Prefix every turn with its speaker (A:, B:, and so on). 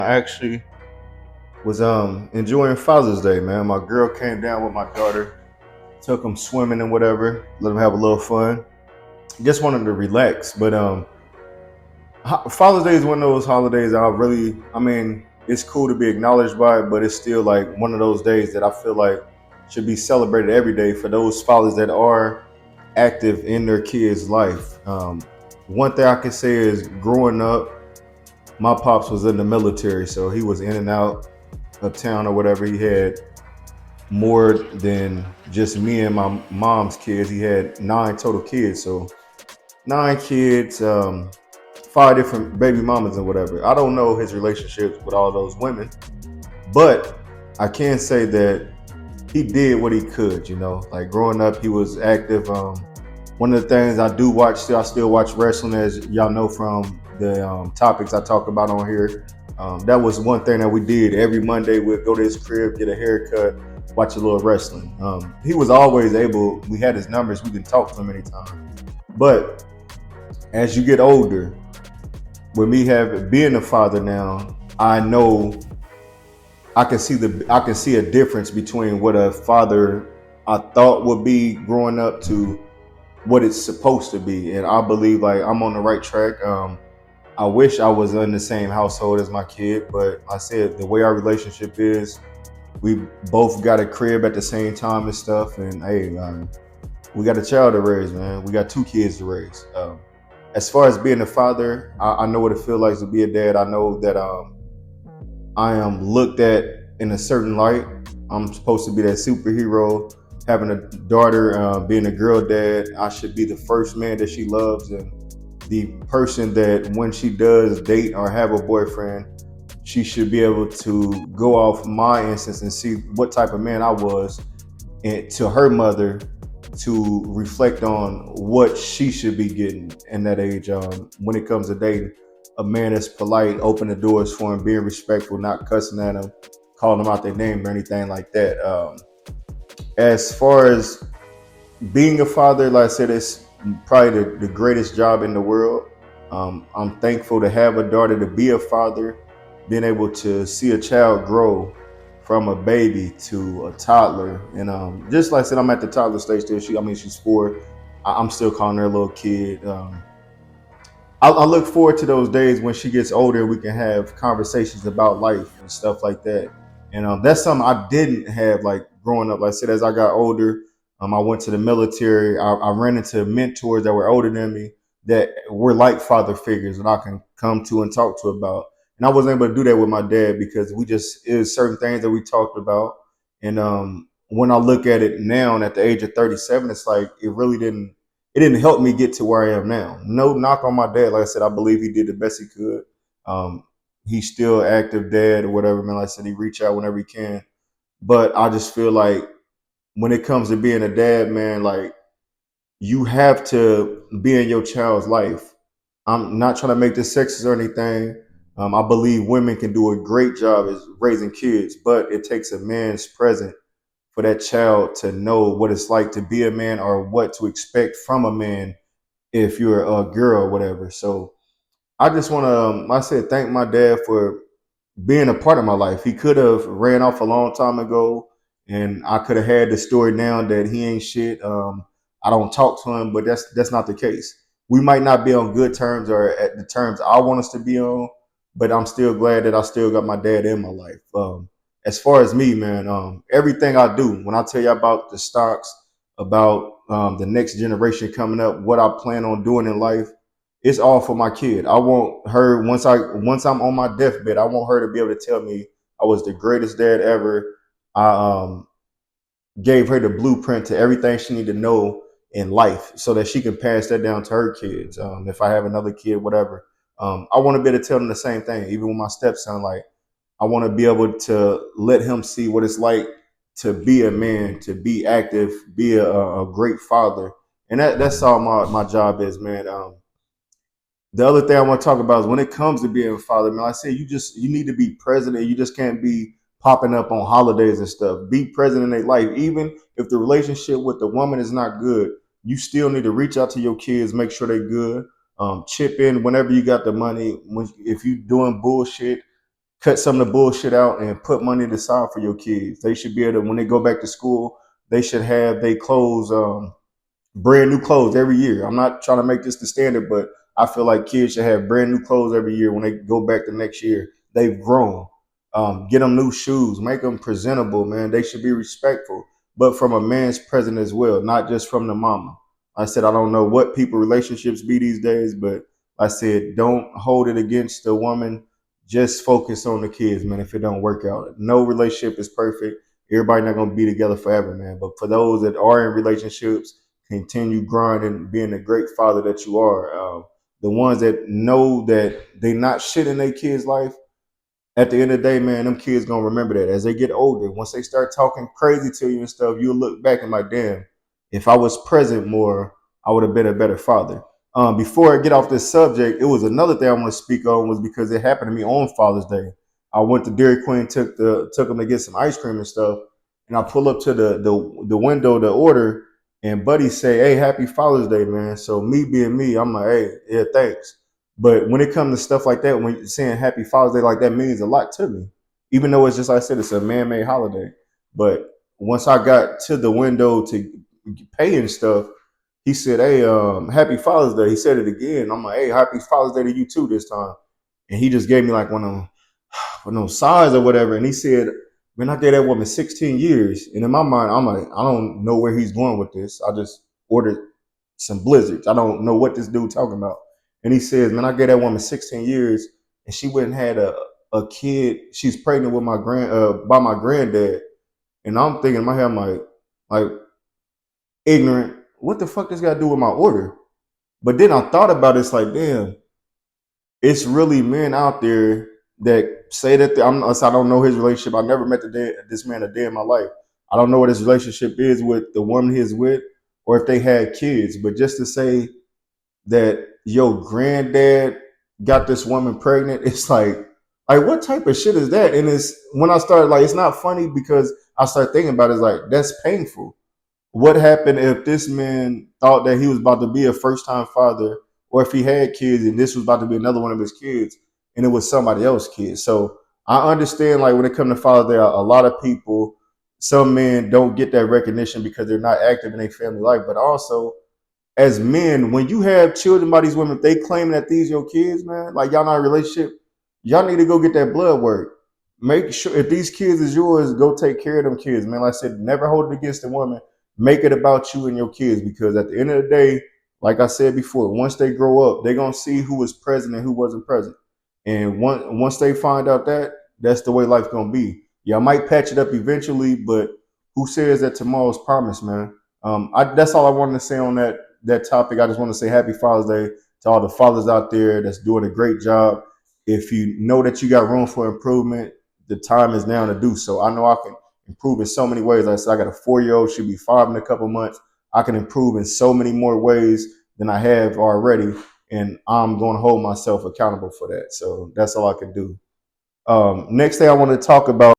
A: I actually was enjoying Father's Day, man. My girl came down with my daughter, took them swimming and whatever, let them have a little fun. Just wanted to relax, but Father's Day is one of those holidays that I mean, it's cool to be acknowledged by it, but it's still like one of those days that I feel like should be celebrated every day for those fathers that are active in their kids' life. One thing I can say is growing up, my pops was in the military, so he was in and out of town or whatever. He had more than just me and my mom's kids. He had 9 total kids, so 9 kids, 5 different baby mamas and whatever. I don't know his relationships with all those women, but I can say that he did what he could. Like growing up, he was active. One of the things I do watch still, I still watch wrestling, as y'all know from the topics I talk about on here. That was one thing that we did every Monday. We'd go to his crib, get a haircut, watch a little wrestling. He was always able. We had his numbers. We didn't talk to him anytime. But as you get older, with me having being a father now, I know I can see a difference between what a father I thought would be growing up to what it's supposed to be, and I believe like I'm on the right track. I wish I was in the same household as my kid, but I said the way our relationship is, we both got a crib at the same time and stuff, and hey, we got a child to raise, man. We got 2 kids to raise. As far as being a father, I know what it feels like to be a dad. I know that I am looked at in a certain light. I'm supposed to be that superhero. Having a daughter, being a girl dad, I should be the first man that she loves, and the person that when she does date or have a boyfriend, she should be able to go off my instance and see what type of man I was, and to her mother to reflect on what she should be getting in that age. When it comes to dating, a man that's polite, open the doors for him, being respectful, not cussing at him, calling them out their name or anything like that. As far as being a father, like I said, it's probably the greatest job in the world. I'm thankful to have a daughter, to be a father, being able to see a child grow from a baby to a toddler. And just like I said, I'm at the toddler stage still. She's 4. I'm still calling her a little kid. I look forward to those days when she gets older. We can have conversations about life and stuff like that. And that's something I didn't have like growing up. Like I said, as I got older, I went to the military. I ran into mentors that were older than me that were like father figures that I can come to and talk to about. And I wasn't able to do that with my dad because we just it was certain things that we talked about. And when I look at it now, and at the age of 37, it's like it didn't help me get to where I am now. No knock on my dad. Like I said, I believe he did the best he could. Um, he's still active dad or whatever, man. Like I said, he reach out whenever he can. But I just feel like when it comes to being a dad, man, like you have to be in your child's life. I'm not trying to make this sexist or anything. I believe women can do a great job as raising kids, but it takes a man's presence for that child to know what it's like to be a man or what to expect from a man if you're a girl or whatever. So I just want to, I said, thank my dad for being a part of my life. He could have ran off a long time ago, and I could have had the story down that he ain't shit. I don't talk to him, but that's not the case. We might not be on good terms or at the terms I want us to be on, but I'm still glad that I still got my dad in my life. As far as me, man, everything I do, when I tell you about the stocks, about the next generation coming up, what I plan on doing in life, it's all for my kid. I want her once I'm on my deathbed, I want her to be able to tell me I was the greatest dad ever. I gave her the blueprint to everything she needed to know in life so that she can pass that down to her kids. If I have another kid, whatever. I want to be able to tell them the same thing, even with my stepson. Like I want to be able to let him see what it's like to be a man, to be active, be a great father. And that's all my job is, man. The other thing I want to talk about is when it comes to being a father, man, I say you need to be present, and you just can't be popping up on holidays and stuff. Be present in their life. Even if the relationship with the woman is not good, you still need to reach out to your kids, make sure they're good. Chip in whenever you got the money. If you doing bullshit, cut some of the bullshit out and put money aside for your kids. They should be able to, when they go back to school, they should have their clothes, brand new clothes every year. I'm not trying to make this the standard, but I feel like kids should have brand new clothes every year when they go back the next year. They've grown. Get them new shoes, make them presentable, man. They should be respectful, but from a man's present as well, not just from the mama. I said, I don't know what people relationships be these days, but I said, don't hold it against the woman. Just focus on the kids, man. If it don't work out, no relationship is perfect. Everybody not gonna be together forever, man. But for those that are in relationships, continue grinding, being the great father that you are. The ones that know that they not shit in their kids' life, at the end of the day, man, them kids gonna remember that as they get older. Once they start talking crazy to you and stuff, you'll look back and like, damn, if I was present more, I would have been a better father. Before I get off this subject, it was another thing I want to speak on was because it happened to me on Father's Day. I went to Dairy Queen, took them to get some ice cream and stuff, and I pull up to the window to order, and Buddy say, "Hey, Happy Father's Day, man." So me being me, I'm like, "Hey, yeah, thanks." But when it comes to stuff like that, when you're saying Happy Father's Day, like that means a lot to me. Even though it's just like I said, it's a man-made holiday. But once I got to the window to pay and stuff, he said, "Hey, Happy Father's Day." He said it again. I'm like, "Hey, Happy Father's Day to you too this time." And he just gave me like one of those signs or whatever. And he said, "Man, I gave that woman 16 years." And in my mind, I'm like, I don't know where he's going with this. I just ordered some blizzards. I don't know what this dude talking about. And he says, "Man, I gave that woman 16 years, and she went and had a kid. She's pregnant with by my granddad." And I'm thinking in my head, I'm like ignorant. What the fuck this got to do with my order? But then I thought about it. It's like, damn, it's really men out there that say that I don't know his relationship. I never met this man a day in my life. I don't know what his relationship is with the woman he's with, or if they had kids. But just to say that your granddad got this woman pregnant, it's like what type of shit is that? And it's when I started like it's not funny because I started thinking about it, it's like that's painful. What happened if this man thought that he was about to be a first time father, or if he had kids and this was about to be another one of his kids and it was somebody else's kid? So I understand like when it comes to Father's Day, a lot of people, some men don't get that recognition because they're not active in their family life, but also as men, when you have children by these women, if they claim that these your kids, man, like y'all not in a relationship, y'all need to go get that blood work. Make sure if these kids is yours, go take care of them kids, man. Like I said, never hold it against the woman. Make it about you and your kids because at the end of the day, like I said before, once they grow up, they're gonna see who was present and who wasn't present. And once they find out that, that's the way life's gonna be. Y'all might patch it up eventually, but who says that tomorrow's promised, man? That's all I wanted to say on that topic. I just want to say Happy Father's Day to all the fathers out there that's doing a great job. If you know that you got room for improvement, the time is now to do so. I know I can improve in so many ways. Like I said, I got a 4-year-old, she'll be 5 in a couple months. I can improve in so many more ways than I have already, and I'm going to hold myself accountable for that. So that's all I can do. Next thing I want to talk about